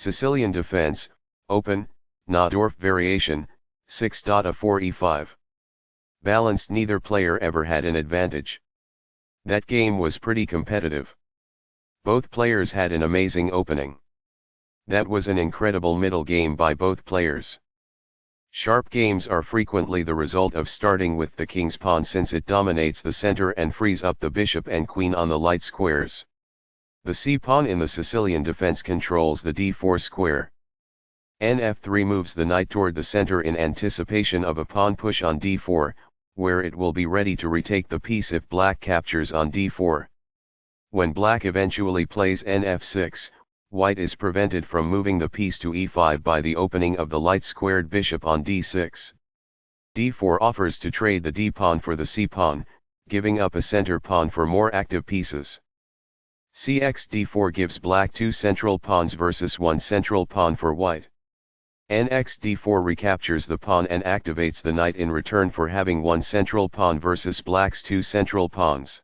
Sicilian defense, open, Najdorf variation, 6.4 e5. Balanced, neither player ever had an advantage. That game was pretty competitive. Both players had an amazing opening. That was an incredible middle game by both players. Sharp games are frequently the result of starting with the king's pawn, since it dominates the center and frees up the bishop and queen on the light squares. The c-pawn in the Sicilian defense controls the d4 square. Nf3 moves the knight toward the center in anticipation of a pawn push on d4, where it will be ready to retake the piece if black captures on d4. When black eventually plays nf6, white is prevented from moving the piece to e5 by the opening of the light-squared bishop on d6. d4 offers to trade the d-pawn for the c-pawn, giving up a center pawn for more active pieces. Cx d4 gives black 2 central pawns versus 1 central pawn for white. Nx d4 recaptures the pawn and activates the knight in return for having 1 central pawn versus black's 2 central pawns.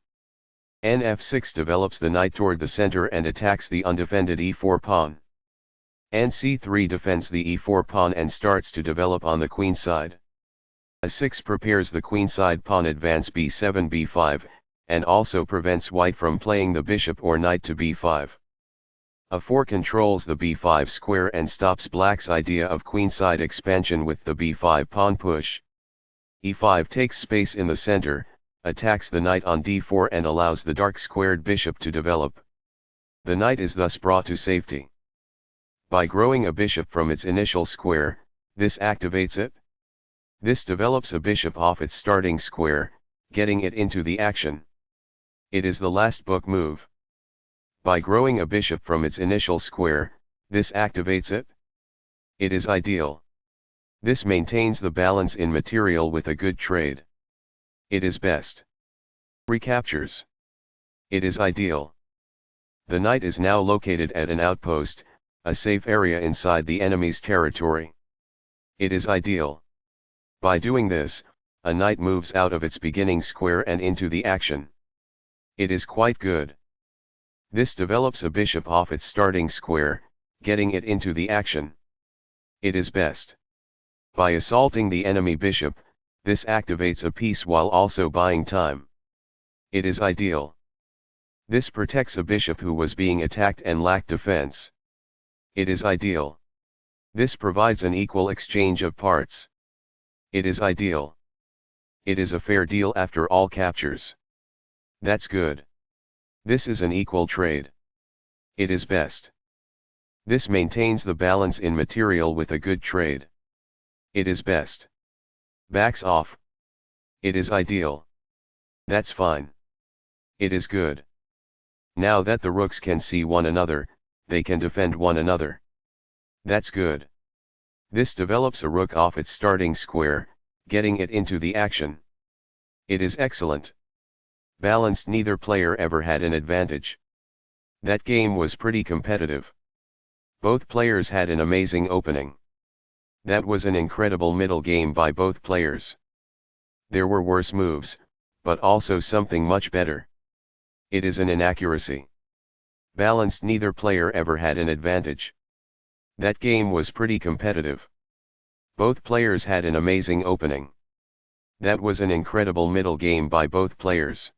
Nf6 develops the knight toward the center and attacks the undefended e4 pawn. Nc3 defends the e4 pawn and starts to develop on the queen side. A6 prepares the queenside pawn advance b7 b5, and also prevents white from playing the bishop or knight to b5. A4 controls the b5 square and stops black's idea of queenside expansion with the b5 pawn push. e5 takes space in the center, attacks the knight on d4 and allows the dark squared bishop to develop. The knight is thus brought to safety. By growing a bishop from its initial square, this activates it. This develops a bishop off its starting square, getting it into the action. It is the last book move. By growing a bishop from its initial square, this activates it. It is ideal. This maintains the balance in material with a good trade. It is best. Recaptures. It is ideal. The knight is now located at an outpost, a safe area inside the enemy's territory. It is ideal. By doing this, a knight moves out of its beginning square and into the action. It is quite good. This develops a bishop off its starting square, getting it into the action. It is best. By assaulting the enemy bishop, this activates a piece while also buying time. It is ideal. This protects a bishop who was being attacked and lacked defense. It is ideal. This provides an equal exchange of parts. It is ideal. It is a fair deal after all captures. That's good. This is an equal trade. It is best. This maintains the balance in material with a good trade. It is best. Backs off. It is ideal. That's fine. It is good. Now that the rooks can see one another, they can defend one another. That's good. This develops a rook off its starting square, getting it into the action. It is excellent. Balanced, neither player ever had an advantage. That game was pretty competitive. Both players had an amazing opening. That was an incredible middle game by both players. There were worse moves, but also something much better. It is an inaccuracy. Balanced, neither player ever had an advantage. That game was pretty competitive. Both players had an amazing opening. That was an incredible middle game by both players.